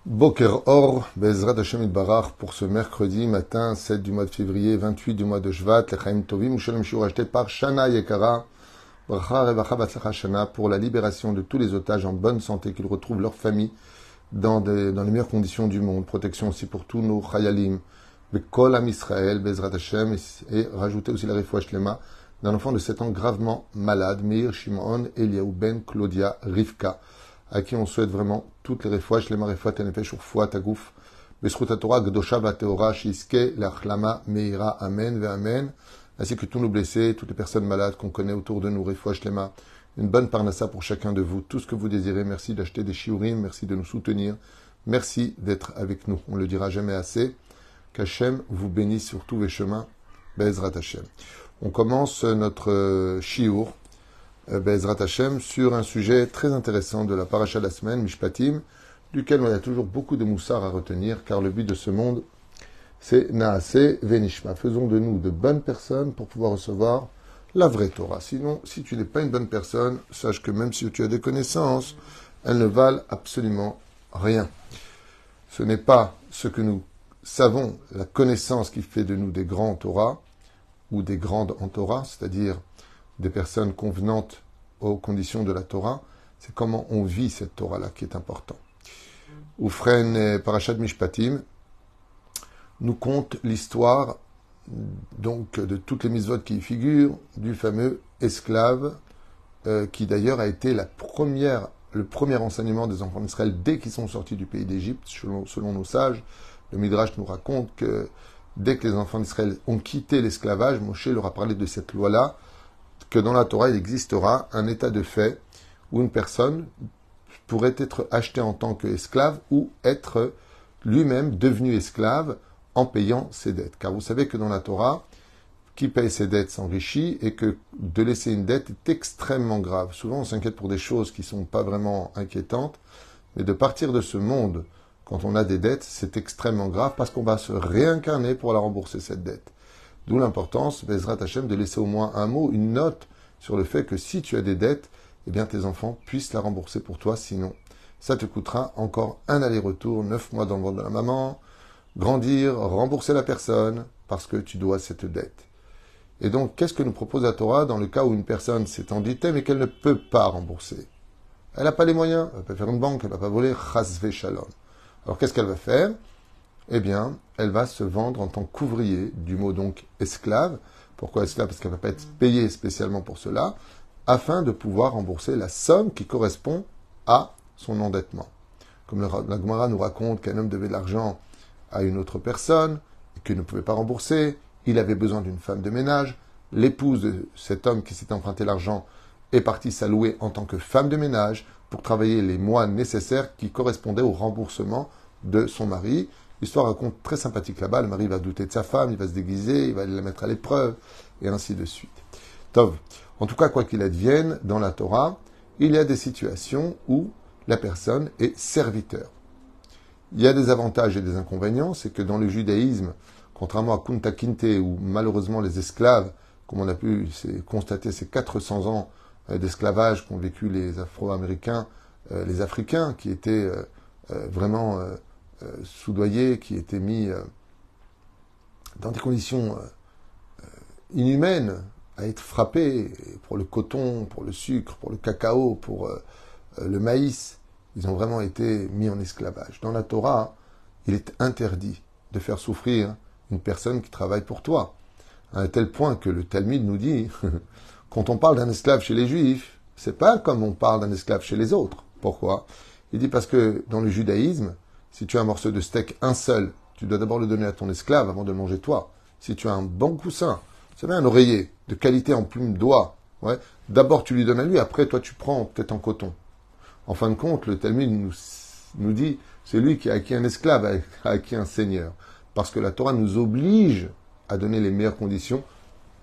Boker Or, Bezrat Hashem Itbarach, pour ce mercredi matin 7 du mois de février, 28 du mois de Shvat, Lechaim Tovim, Shalom Shiur acheté par Shana Yekara, Bracha Revacha Batzlacha Shana, pour la libération de tous les otages en bonne santé, qu'ils retrouvent leur famille dans les meilleures conditions du monde. Protection aussi pour tous nos Chayalim, Bekol Am Israël, Bezrat Hashem, et rajouter aussi la Refoua Shlema d'un enfant de 7 ans gravement malade, Meir Shimon, Eliaou Ben, Claudia, Rivka, à qui on souhaite vraiment toutes les refouaches, Shlema Refoua Tenefesh Urfoua Tagouf, Beshut HaTorah, Gdosha Vateora, Shiske, Lachlama, Meira, Amen, Ve Amen, ainsi que tous nos blessés, toutes les personnes malades qu'on connaît autour de nous, Refoua Shlema, une bonne parnassa pour chacun de vous, tout ce que vous désirez. Merci d'acheter des shiurim, merci de nous soutenir, merci d'être avec nous. On ne le dira jamais assez. Qu'Hachem vous bénisse sur tous vos chemins. Be'ezrat Hashem. On commence notre shiur, Be'ezrat Hashem, sur un sujet très intéressant de la paracha de la semaine, Mishpatim, duquel on a toujours beaucoup de moussard à retenir, car le but de ce monde, c'est Naaseh Venishma. Faisons de nous de bonnes personnes pour pouvoir recevoir la vraie Torah. Sinon, si tu n'es pas une bonne personne, sache que même si tu as des connaissances, elles ne valent absolument rien. Ce n'est pas ce que nous savons, la connaissance qui fait de nous des grands Torah, ou des grandes en Torah, c'est-à-dire des personnes convenantes aux conditions de la Torah, c'est comment on vit cette Torah-là qui est important. Oufren Parashat Mishpatim nous conte l'histoire donc de toutes les mitzvot qui y figurent, du fameux esclave, qui d'ailleurs a été le premier enseignement des enfants d'Israël dès qu'ils sont sortis du pays d'Égypte, selon nos sages. Le Midrash nous raconte que dès que les enfants d'Israël ont quitté l'esclavage, Moshe leur a parlé de cette loi-là, que dans la Torah, il existera un état de fait où une personne pourrait être achetée en tant qu'esclave ou être lui-même devenu esclave en payant ses dettes. Car vous savez que dans la Torah, qui paye ses dettes s'enrichit et que de laisser une dette est extrêmement grave. Souvent, on s'inquiète pour des choses qui ne sont pas vraiment inquiétantes, mais de partir de ce monde, quand on a des dettes, c'est extrêmement grave parce qu'on va se réincarner pour la rembourser, cette dette. D'où l'importance, Bezrat Hashem, de laisser au moins un mot, une note sur le fait que si tu as des dettes, eh bien tes enfants puissent la rembourser pour toi, sinon ça te coûtera encore un aller-retour, 9 mois dans le ventre de la maman, grandir, rembourser la personne, parce que tu dois cette dette. Et donc, qu'est-ce que nous propose la Torah dans le cas où une personne s'est endettée, mais qu'elle ne peut pas rembourser? Elle n'a pas les moyens, elle ne peut pas faire une banque, elle ne va pas voler, chas ve shalom. Alors, qu'est-ce qu'elle va faire? Eh bien, elle va se vendre en tant qu'ouvrier, du mot donc esclave. Pourquoi esclave? Parce qu'elle ne va pas être payée spécialement pour cela, afin de pouvoir rembourser la somme qui correspond à son endettement. Comme la Gemara nous raconte qu'un homme devait de l'argent à une autre personne, et qu'il ne pouvait pas rembourser, il avait besoin d'une femme de ménage, l'épouse de cet homme qui s'est emprunté l'argent est partie s'allouer en tant que femme de ménage pour travailler les mois nécessaires qui correspondaient au remboursement de son mari. L'histoire raconte très sympathique là-bas, le mari va douter de sa femme, il va se déguiser, il va la mettre à l'épreuve, et ainsi de suite. Tov. En tout cas, quoi qu'il advienne, dans la Torah, il y a des situations où la personne est serviteur. Il y a des avantages et des inconvénients, c'est que dans le judaïsme, contrairement à Kunta Kinte, où malheureusement les esclaves, comme on a pu constater ces 400 ans d'esclavage qu'ont vécu les Afro-Américains, les Africains, qui étaient vraiment soudoyés, qui étaient mis dans des conditions inhumaines, à être frappés pour le coton, pour le sucre, pour le cacao, pour le maïs. Ils ont vraiment été mis en esclavage. Dans la Torah, il est interdit de faire souffrir une personne qui travaille pour toi. À un tel point que le Talmud nous dit, quand on parle d'un esclave chez les Juifs, c'est pas comme on parle d'un esclave chez les autres. Pourquoi? Il dit parce que dans le judaïsme, si tu as un morceau de steak, un seul, tu dois d'abord le donner à ton esclave avant de le manger toi. Si tu as un bon coussin, vous savez, un oreiller de qualité en plume d'oie, ouais, d'abord tu lui donnes à lui, après toi tu prends peut-être en coton. En fin de compte, le Talmud nous dit, c'est lui qui a acquis un esclave, a acquis un seigneur. Parce que la Torah nous oblige à donner les meilleures conditions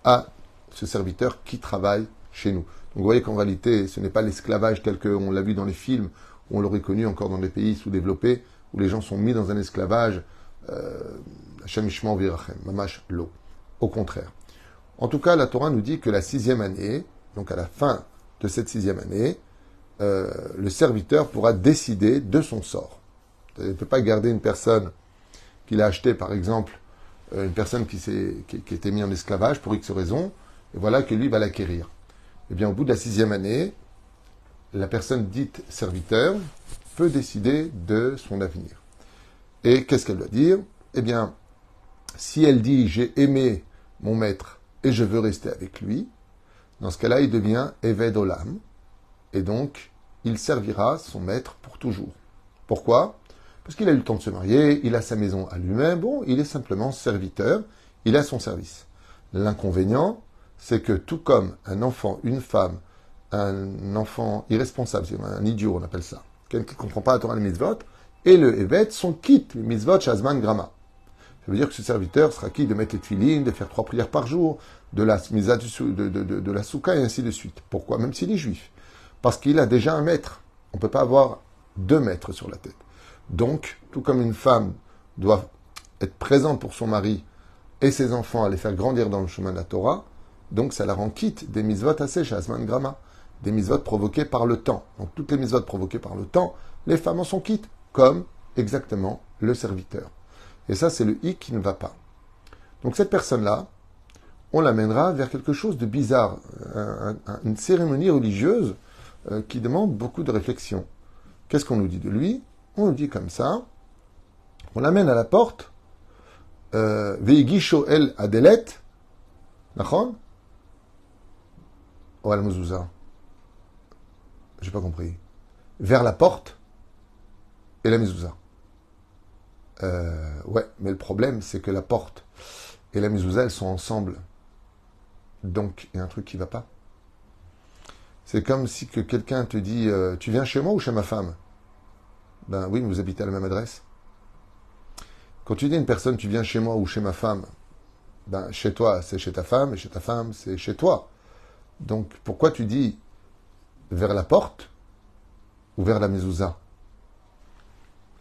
à ce serviteur qui travaille chez nous. Donc vous voyez qu'en réalité, ce n'est pas l'esclavage tel qu'on l'a vu dans les films, où on l'aurait connu encore dans les pays sous-développés, où les gens sont mis dans un esclavage, Hashem Yishmor Virachem, Mamash Lo. Au contraire. En tout cas, la Torah nous dit que la 6e année, donc à la fin de cette 6e année, le serviteur pourra décider de son sort. Il ne peut pas garder une personne qu'il a achetée, par exemple, une personne qui était mise en esclavage pour X raison, et voilà que lui va l'acquérir. Eh bien, au bout de la 6e année, la personne dite serviteur peut décider de son avenir. Et qu'est-ce qu'elle doit dire? Eh bien, si elle dit « j'ai aimé mon maître et je veux rester avec lui », dans ce cas-là, il devient Eved Olam, et donc, il servira son maître pour toujours. Pourquoi? Parce qu'il a eu le temps de se marier, il a sa maison à lui-même, bon, il est simplement serviteur, il a son service. L'inconvénient, c'est que tout comme un enfant, une femme, un enfant irresponsable, c'est un idiot, on appelle ça, quelqu'un qui ne comprend pas la Torah et les mitzvot, et le Evet sont quittes, les mitzvot, shazman, grama. Ça veut dire que ce serviteur sera quitte de mettre les tuilines, de faire 3 prières par jour, de la misa de la souka et ainsi de suite. Pourquoi? Même s'il est juif. Parce qu'il a déjà un maître. On ne peut pas avoir 2 maîtres sur la tête. Donc, tout comme une femme doit être présente pour son mari et ses enfants à les faire grandir dans le chemin de la Torah, donc ça la rend quitte des mitzvot assez shazman grama, des mitzvot provoquées par le temps. Donc toutes les mitzvot provoquées par le temps, les femmes en sont quittes, comme exactement le serviteur. Et ça, c'est le hic qui ne va pas. Donc cette personne-là, on l'amènera vers quelque chose de bizarre, une cérémonie religieuse qui demande beaucoup de réflexion. Qu'est-ce qu'on nous dit de lui? On nous dit comme ça, on l'amène à la porte, Veigisho el Adelet, Nachon? Oh, al-Mezouza. J'ai pas compris. Vers la porte et la mezouza. Ouais, mais le problème, c'est que la porte et la mezouza, elles sont ensemble. Donc, il y a un truc qui va pas. C'est comme si que quelqu'un te dit tu viens chez moi ou chez ma femme? Ben oui, mais vous habitez à la même adresse. Quand tu dis à une personne tu viens chez moi ou chez ma femme, ben chez toi, c'est chez ta femme, et chez ta femme, c'est chez toi. Donc, pourquoi tu dis vers la porte ou vers la mezouza?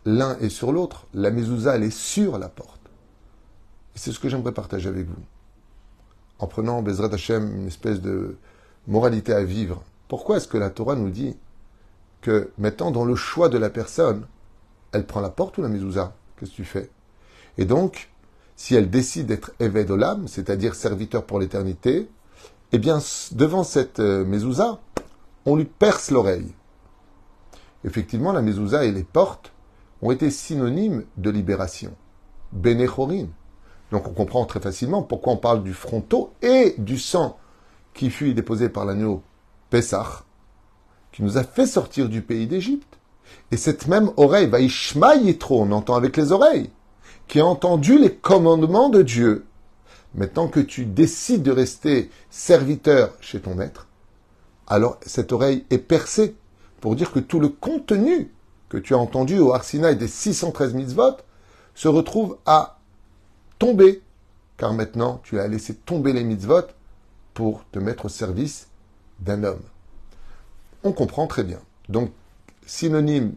L'un est sur l'autre. La mezouza, elle est sur la porte. Et c'est ce que j'aimerais partager avec vous. En prenant, Bezrat Hashem, une espèce de moralité à vivre. Pourquoi est-ce que la Torah nous dit que, mettant dans le choix de la personne, elle prend la porte ou la mezouza? Qu'est-ce que tu fais? Et donc, si elle décide d'être Eved Olam, c'est-à-dire serviteur pour l'éternité, eh bien, devant cette mezouza, on lui perce l'oreille. Effectivement, la mezouza et les portes ont été synonymes de libération. Bénéchorin. Donc on comprend très facilement pourquoi on parle du fronteau et du sang qui fut déposé par l'agneau Pessah, qui nous a fait sortir du pays d'Égypte. Et cette même oreille, Vaishma Yitro, on entend avec les oreilles, qui a entendu les commandements de Dieu. Maintenant que tu décides de rester serviteur chez ton maître, alors cette oreille est percée pour dire que tout le contenu que tu as entendu au Har Sinaï des 613 mitzvot se retrouve à tomber, car maintenant tu as laissé tomber les mitzvot pour te mettre au service d'un homme. On comprend très bien. Donc, synonyme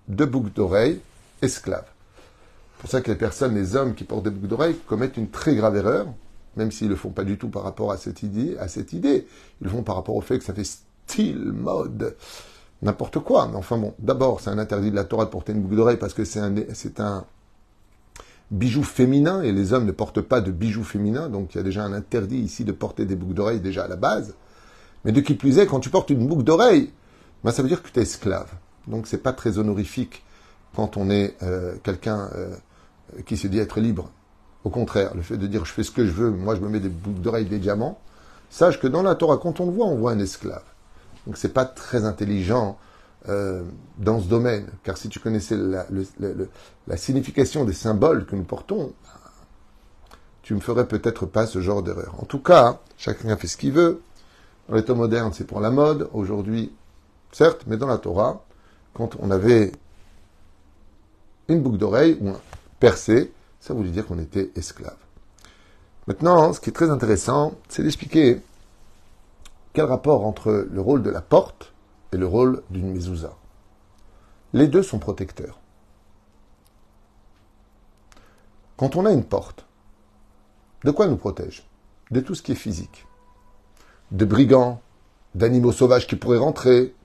de boucle d'oreille, esclave. C'est pour ça que les personnes, les hommes qui portent des boucles d'oreilles commettent une très grave erreur, même s'ils ne le font pas du tout par rapport à cette idée. Ils le font par rapport au fait que ça fait style, mode, n'importe quoi. Mais enfin bon, d'abord, c'est un interdit de la Torah de porter une boucle d'oreille parce que c'est un bijou féminin et les hommes ne portent pas de bijoux féminins. Donc il y a déjà un interdit ici de porter des boucles d'oreilles déjà à la base. Mais de qui plus est, quand tu portes une boucle d'oreille, ben, ça veut dire que tu es esclave. Donc c'est pas très honorifique quand on est quelqu'un qui se dit être libre. Au contraire, le fait de dire je fais ce que je veux, moi je me mets des boucles d'oreilles, des diamants, sache que dans la Torah, quand on voit un esclave. Donc c'est pas très intelligent dans ce domaine, car si tu connaissais la signification des symboles que nous portons, tu me ferais peut-être pas ce genre d'erreur. En tout cas, chacun fait ce qu'il veut. Dans les temps modernes, c'est pour la mode. Aujourd'hui, certes, mais dans la Torah, quand on avait une boucle d'oreille ou un percé, ça voulait dire qu'on était esclave. Maintenant, ce qui est très intéressant, c'est d'expliquer quel rapport entre le rôle de la porte et le rôle d'une mezouza. Les deux sont protecteurs. Quand on a une porte, de quoi elle nous protège? De tout ce qui est physique. De brigands, d'animaux sauvages qui pourraient rentrer,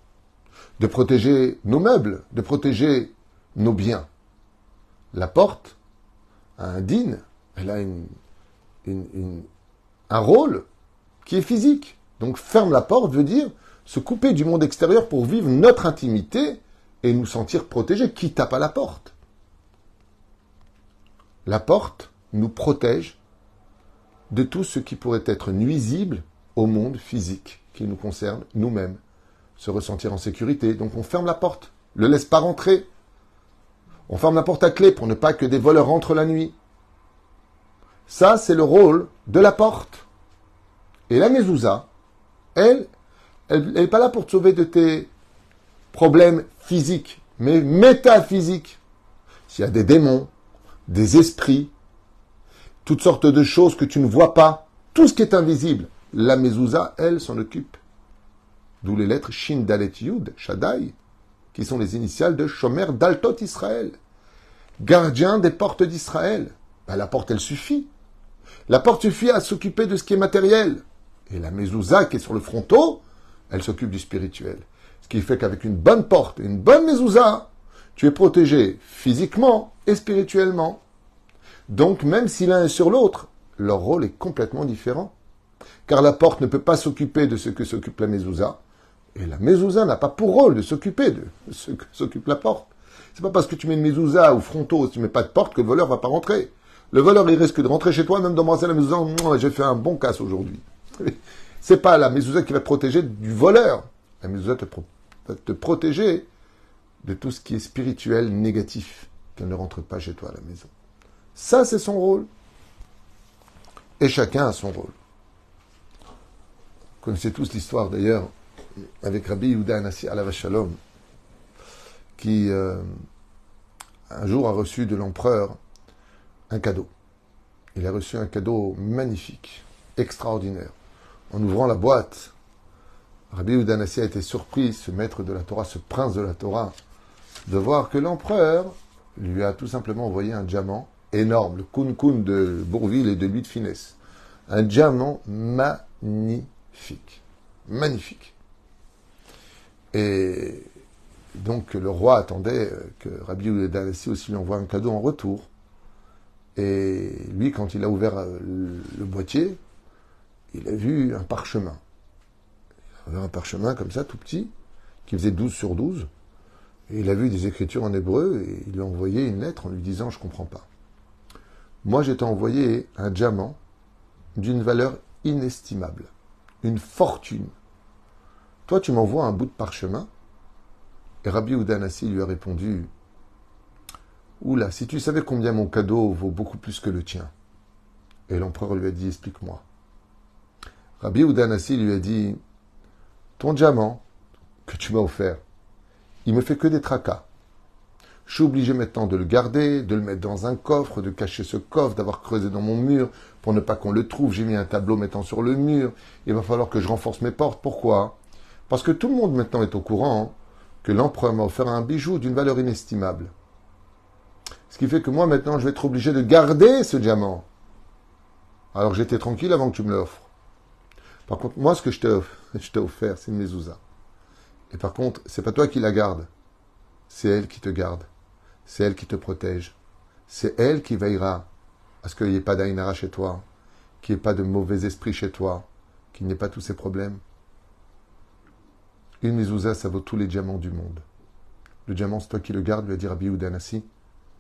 de protéger nos meubles, de protéger nos biens. La porte a un din, elle a un rôle qui est physique. Donc ferme la porte veut dire se couper du monde extérieur pour vivre notre intimité et nous sentir protégés. Qui tape à la porte? La porte nous protège de tout ce qui pourrait être nuisible au monde physique qui nous concerne nous-mêmes. Se ressentir en sécurité. Donc on ferme la porte, ne le laisse pas rentrer. On ferme la porte à clé pour ne pas que des voleurs rentrent la nuit. Ça, c'est le rôle de la porte. Et la mezouza, elle n'est pas là pour te sauver de tes problèmes physiques, mais métaphysiques. S'il y a des démons, des esprits, toutes sortes de choses que tu ne vois pas, tout ce qui est invisible, la mezouza, elle, s'en occupe. D'où les lettres Shin, Dalet, Yud, Shaddai, qui sont les initiales de Shomer Daltot Israël, gardien des portes d'Israël. Ben, la porte, elle suffit. La porte suffit à s'occuper de ce qui est matériel. Et la mezouza qui est sur le fronton, elle s'occupe du spirituel. Ce qui fait qu'avec une bonne porte, une bonne mezouza, tu es protégé physiquement et spirituellement. Donc, même si l'un est sur l'autre, leur rôle est complètement différent. Car la porte ne peut pas s'occuper de ce que s'occupe la mezouza. Et la mezouza n'a pas pour rôle de s'occuper de ce que s'occupe la porte. C'est pas parce que tu mets une mezouza ou fronton, si tu mets pas de porte, que le voleur va pas rentrer. Le voleur, il risque de rentrer chez toi, même d'embrasser la mezouza, j'ai fait un bon casse aujourd'hui. C'est pas la mezouza qui va te protéger du voleur. La mezouza va te protéger de tout ce qui est spirituel, négatif, qu'elle ne rentre pas chez toi à la maison. Ça, c'est son rôle. Et chacun a son rôle. Vous connaissez tous l'histoire, d'ailleurs, avec Rabbi Yehuda Hanassi alav Shalom, qui un jour a reçu de l'empereur un cadeau. Il a reçu un cadeau magnifique, extraordinaire. En ouvrant la boîte, Rabbi Yehuda Hanassi a été surpris, ce maître de la Torah, ce prince de la Torah, de voir que l'empereur lui a tout simplement envoyé un diamant énorme, le kun-kun de Bourville et de lui de finesse. Un diamant magnifique. Magnifique. Et donc le roi attendait que Rabbi Yehuda Hanassi aussi lui envoie un cadeau en retour. Et lui, quand il a ouvert le boîtier, il a vu un parchemin. Il a vu un parchemin comme ça, tout petit, qui faisait 12 sur 12. Et il a vu des écritures en hébreu et il lui a envoyé une lettre en lui disant « Je ne comprends pas. Moi, je t'ai envoyé un diamant d'une valeur inestimable, une fortune. Toi, tu m'envoies un bout de parchemin. » Et Rabbi Yehuda Hanassi lui a répondu « Oula, si tu savais combien mon cadeau vaut beaucoup plus que le tien. » Et l'empereur lui a dit « Explique-moi. » Rabbi Yehuda Hanassi lui a dit « Ton diamant que tu m'as offert, il me fait que des tracas. Je suis obligé maintenant de le garder, de le mettre dans un coffre, de cacher ce coffre, d'avoir creusé dans mon mur pour ne pas qu'on le trouve. J'ai mis un tableau mettant sur le mur. Il va falloir que je renforce mes portes. Pourquoi? Parce que tout le monde maintenant est au courant que l'empereur m'a offert un bijou d'une valeur inestimable. Ce qui fait que moi maintenant je vais être obligé de garder ce diamant. Alors j'étais tranquille avant que tu me l'offres. Par contre, moi ce que je t'ai offert, c'est une mezouza. Et par contre, c'est pas toi qui la garde. C'est elle qui te garde. C'est elle qui te protège. C'est elle qui veillera à ce qu'il n'y ait pas d'Aïnara chez toi, qu'il n'y ait pas de mauvais esprit chez toi, qu'il n'y ait pas tous ces problèmes. Une mezouza, ça vaut tous les diamants du monde. Le diamant, c'est toi qui le gardes, lui a dit Rabbi Yehuda Hanassi.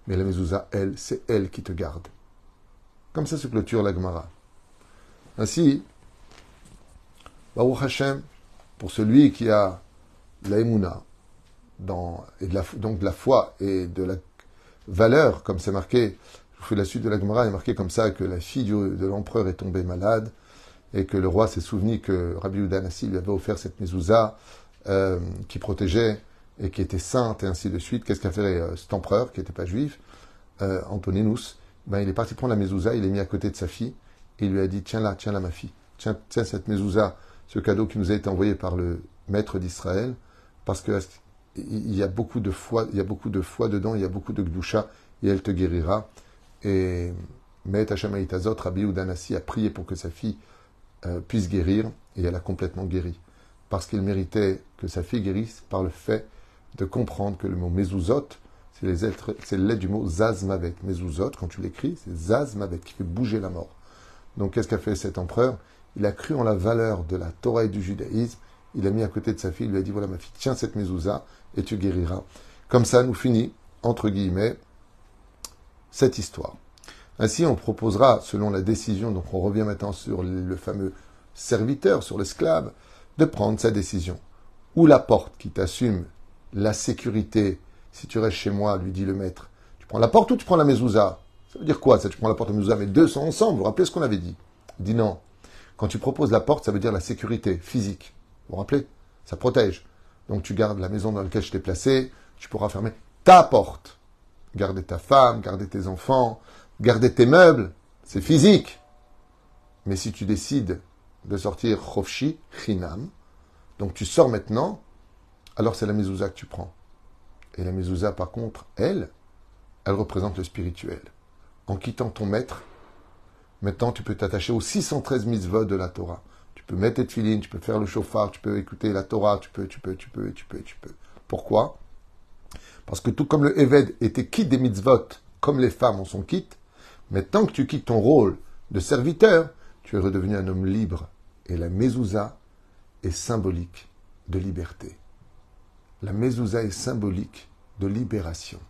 Mais la mezouza, elle, c'est elle qui te garde. Comme ça se clôture la Gemara. Ainsi, Baruch Hashem, pour celui qui a la émouna, donc de la foi et de la valeur, comme c'est marqué, je vous fais la suite de la Gemara, il est marqué comme ça que la fille de l'empereur est tombée malade et que le roi s'est souvenu que Rabbi Yehuda Hanassi lui avait offert cette mezouza qui protégeait et qui était sainte et ainsi de suite. Qu'est-ce qu'a fait cet empereur qui n'était pas juif, Antoninus? Il est parti prendre la mezouza, il l'a mis à côté de sa fille et il lui a dit tiens là ma fille, tiens cette mezouza, ce cadeau qui nous a été envoyé par le maître d'Israël, parce que il y a beaucoup de foi, dedans, il y a beaucoup de gdusha, et elle te guérira. Et Me'et Hashem Haïtazot, Rabbi Yehuda Hanassi a prié pour que sa fille puisse guérir, et elle a complètement guéri. Parce qu'il méritait que sa fille guérisse par le fait de comprendre que le mot mezuzot, C'est les lettres du mot Zazmavet. Mezuzot, quand tu l'écris, c'est Zazmavet, qui fait bouger la mort. Donc qu'est-ce qu'a fait cet empereur? Il a cru en la valeur de la Torah et du judaïsme. Il a mis à côté de sa fille, il lui a dit, voilà ma fille, tiens cette mezouza et tu guériras. Comme ça, nous finit, entre guillemets, cette histoire. Ainsi, on proposera, selon la décision, donc on revient maintenant sur le fameux serviteur, sur l'esclave, de prendre sa décision. Ou la porte qui t'assume la sécurité. Si tu restes chez moi, lui dit le maître, tu prends la porte ou tu prends la mezouza? Ça veut dire quoi, ça? Tu prends la porte et la mezouza, mais deux sont ensemble. Vous vous rappelez ce qu'on avait dit? Il dit non. Quand tu proposes la porte, ça veut dire la sécurité physique. Vous vous rappelez? Ça protège. Donc tu gardes la maison dans laquelle je t'ai placé, tu pourras fermer ta porte. Garder ta femme, garder tes enfants, garder tes meubles, c'est physique. Mais si tu décides de sortir chofshi, chinam, donc tu sors maintenant, alors c'est la mezouza que tu prends. Et la mezouza, par contre, elle représente le spirituel. En quittant ton maître, maintenant tu peux t'attacher aux 613 mitzvot de la Torah. Tu peux mettre tes tefilines, tu peux faire le shofar, tu peux écouter la Torah, tu peux. Pourquoi? Parce que tout comme le Eved était quitte des mitzvot, comme les femmes en sont quittes, maintenant que tu quittes ton rôle de serviteur, tu es redevenu un homme libre. Et la mezouza est symbolique de liberté. La mezouza est symbolique de libération.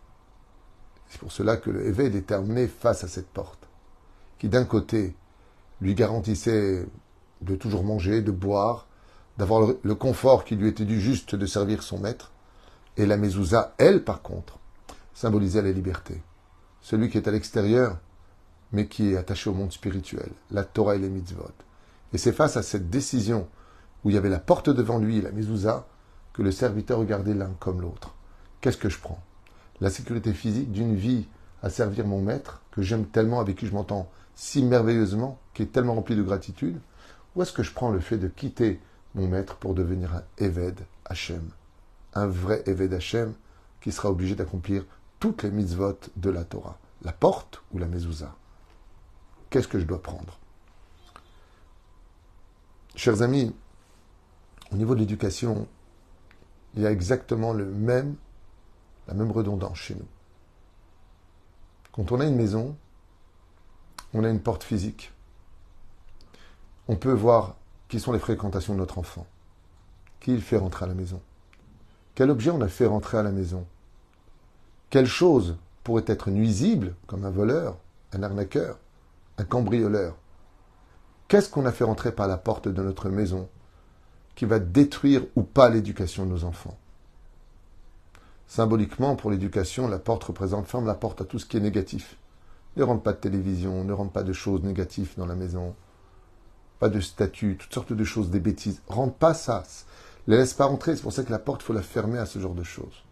C'est pour cela que le Eved était amené face à cette porte, qui d'un côté lui garantissait de toujours manger, de boire, d'avoir le confort qui lui était dû juste de servir son maître. Et la mezouza, elle, par contre, symbolisait la liberté. Celui qui est à l'extérieur, mais qui est attaché au monde spirituel, la Torah et les mitzvot. Et c'est face à cette décision où il y avait la porte devant lui et la mezouza que le serviteur regardait l'un comme l'autre. Qu'est-ce que je prends? La sécurité physique d'une vie à servir mon maître, que j'aime tellement, avec qui je m'entends si merveilleusement, qui est tellement rempli de gratitude, ou est-ce que je prends le fait de quitter mon maître pour devenir un Eved Hashem, un vrai Eved Hashem qui sera obligé d'accomplir toutes les mitzvot de la Torah, la porte ou la mezouza? Qu'est-ce que je dois prendre? Chers amis, au niveau de l'éducation, il y a exactement la même redondance chez nous. Quand on a une maison, on a une porte physique. On peut voir qui sont les fréquentations de notre enfant, qui il fait rentrer à la maison, quel objet on a fait rentrer à la maison, quelle chose pourrait être nuisible, comme un voleur, un arnaqueur, un cambrioleur. Qu'est-ce qu'on a fait rentrer par la porte de notre maison qui va détruire ou pas l'éducation de nos enfants? Symboliquement, pour l'éducation, la porte ferme la porte à tout ce qui est négatif. Ne rentre pas de télévision, ne rentre pas de choses négatives dans la maison, pas de statues, toutes sortes de choses, des bêtises. Rentre pas ça. Ne laisse pas rentrer, c'est pour ça que la porte, il faut la fermer à ce genre de choses.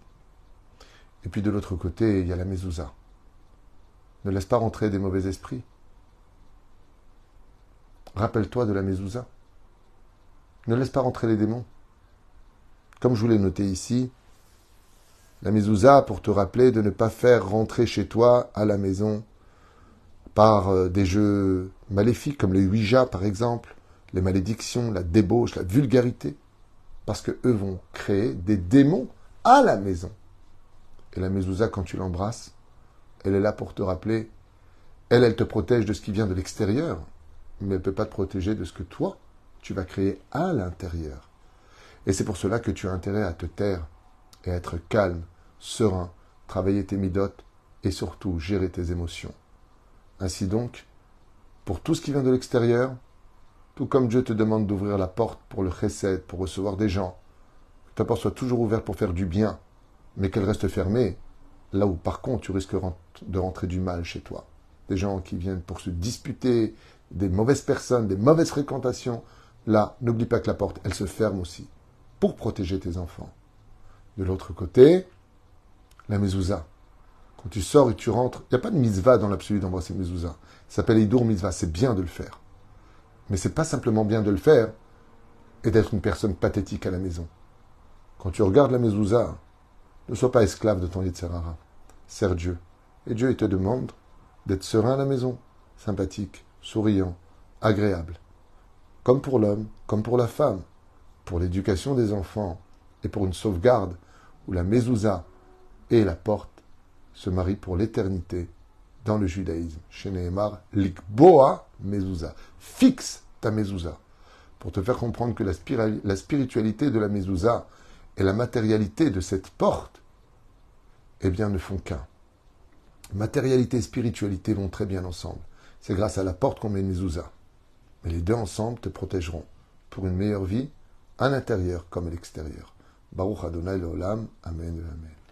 Et puis de l'autre côté, il y a la mezouza. Ne laisse pas rentrer des mauvais esprits. Rappelle-toi de la mezouza. Ne laisse pas rentrer les démons. Comme je vous l'ai noté ici, la mezouza pour te rappeler de ne pas faire rentrer chez toi, à la maison, par des jeux maléfiques comme les Ouija par exemple, les malédictions, la débauche, la vulgarité, parce que eux vont créer des démons à la maison. Et la mezouza, quand tu l'embrasses, elle est là pour te rappeler, elle te protège de ce qui vient de l'extérieur, mais elle ne peut pas te protéger de ce que toi, tu vas créer à l'intérieur. Et c'est pour cela que tu as intérêt à te taire et à être calme, serein, travailler tes midotes et surtout gérer tes émotions. Ainsi donc, pour tout ce qui vient de l'extérieur, tout comme Dieu te demande d'ouvrir la porte pour le chesed, pour recevoir des gens, que ta porte soit toujours ouverte pour faire du bien, mais qu'elle reste fermée, là où par contre tu risques de rentrer du mal chez toi. Des gens qui viennent pour se disputer, des mauvaises personnes, des mauvaises fréquentations, là, n'oublie pas que la porte, elle se ferme aussi, pour protéger tes enfants. De l'autre côté, la mezouza. Quand tu sors et tu rentres, il n'y a pas de mitzvah dans l'absolu d'embrasser mezouza. Ça s'appelle Hidour mitzvah, c'est bien de le faire. Mais c'est pas simplement bien de le faire et d'être une personne pathétique à la maison. Quand tu regardes la mezouza, ne sois pas esclave de ton Yetzer Hara. Sers Dieu. Et Dieu, il te demande d'être serein à la maison, sympathique, souriant, agréable. Comme pour l'homme, comme pour la femme, pour l'éducation des enfants et pour une sauvegarde où la mezouza est la porte se marient pour l'éternité dans le judaïsme. Chez Nehemar, Likboa Mezouza. Fixe ta Mezouza. Pour te faire comprendre que la spiritualité de la Mezouza et la matérialité de cette porte, eh bien, ne font qu'un. Matérialité et spiritualité vont très bien ensemble. C'est grâce à la porte qu'on met une Mezouza. Mais les deux ensemble te protégeront pour une meilleure vie, à l'intérieur comme à l'extérieur. Baruch Adonai Leolam. Amen. Amen.